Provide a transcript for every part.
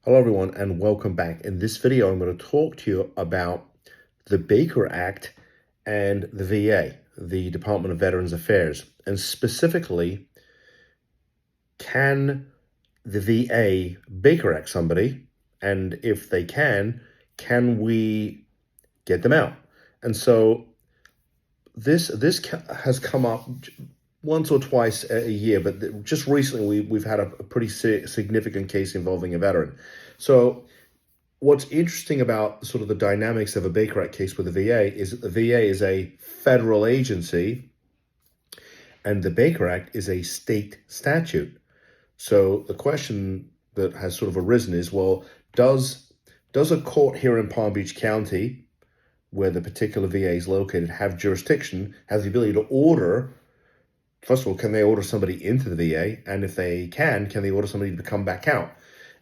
Hello everyone and welcome back. In this video, I'm going to talk to you about the Baker Act and the VA, the Department of Veterans Affairs. And specifically, can the VA Baker Act somebody? And if they can we get them out? And so this has come up once or twice a year, but just recently we've had a pretty significant case involving a veteran. So what's interesting about sort of the dynamics of a Baker Act case with the VA is that the VA is a federal agency and the Baker Act is a state statute. So the question that has sort of arisen is, well, does a court here in Palm Beach County, where the particular VA is located, have jurisdiction, have the ability to order? First of all, can they order somebody into the VA? And if they can they order somebody to come back out?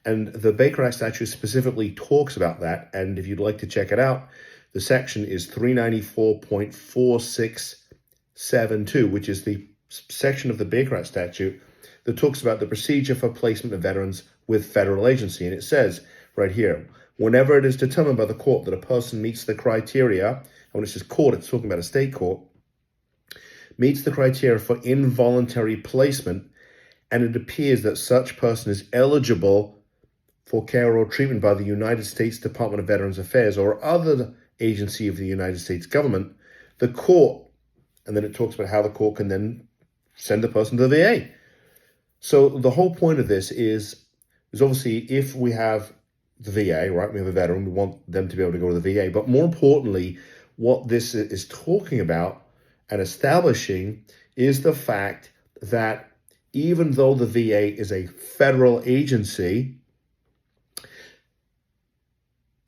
And the Baker Act statute specifically talks about that. And if you'd like to check it out, the section is 394.4672, which is the section of the Baker Act statute that talks about the procedure for placement of veterans with federal agency. And it says right here, whenever it is determined by the court that a person meets the criteria, and when it says court, it's talking about a state court, meets the criteria for involuntary placement, and it appears that such person is eligible for care or treatment by the United States Department of Veterans Affairs or other agency of the United States government, the court, and then it talks about how the court can then send the person to the VA. So the whole point of this is obviously if we have the VA, right, we have a veteran, we want them to be able to go to the VA, but more importantly, what this is talking about and establishing is the fact that even though the VA is a federal agency,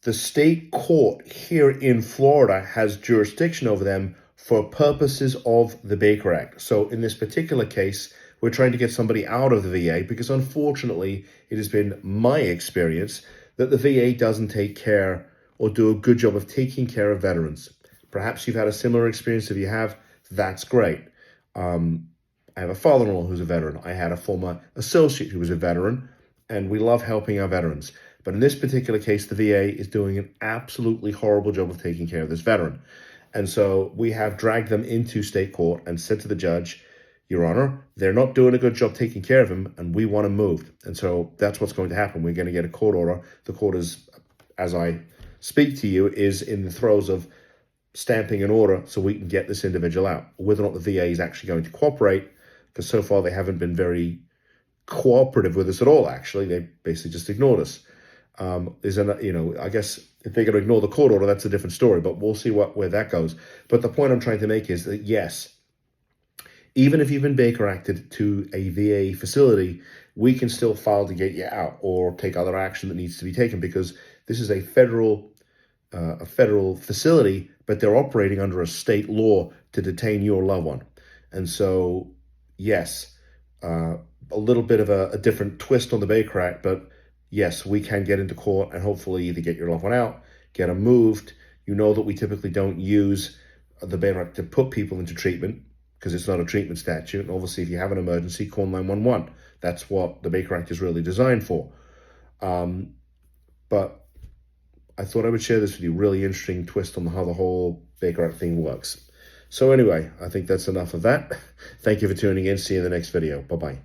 the state court here in Florida has jurisdiction over them for purposes of the Baker Act. So in this particular case, we're trying to get somebody out of the VA because unfortunately, it has been my experience that the VA doesn't take care or do a good job of taking care of veterans. Perhaps you've had a similar experience. If you have, that's great. I have a father-in-law who's a veteran. I had a former associate who was a veteran, and we love helping our veterans. But in this particular case, the VA is doing an absolutely horrible job of taking care of this veteran. And so we have dragged them into state court and said to the judge, Your Honor, they're not doing a good job taking care of him, and we want him moved. And so that's what's going to happen. We're going to get a court order. The court is, as I speak to you, is in the throes of stamping an order so we can get this individual out. Whether or not the VA is actually going to cooperate, because so far they haven't been very cooperative with us at all, actually. They basically just ignored us. I guess if they're going to ignore the court order, that's a different story, but we'll see where that goes. But the point I'm trying to make is that, yes, even if you've been Baker Acted to a VA facility, we can still file to get you out or take other action that needs to be taken because this is a federal facility, but they're operating under a state law to detain your loved one. And so, yes, a little bit of a different twist on the Baker Act, but yes, we can get into court and hopefully either get your loved one out, get them moved. You know that we typically don't use the Baker Act to put people into treatment because it's not a treatment statute. And obviously, if you have an emergency, call 911. That's what the Baker Act is really designed for. But I thought I would share this with you, really interesting twist on how the whole Baker Act thing works. So anyway, I think that's enough of that. Thank you for tuning in. See you in the next video. Bye-bye.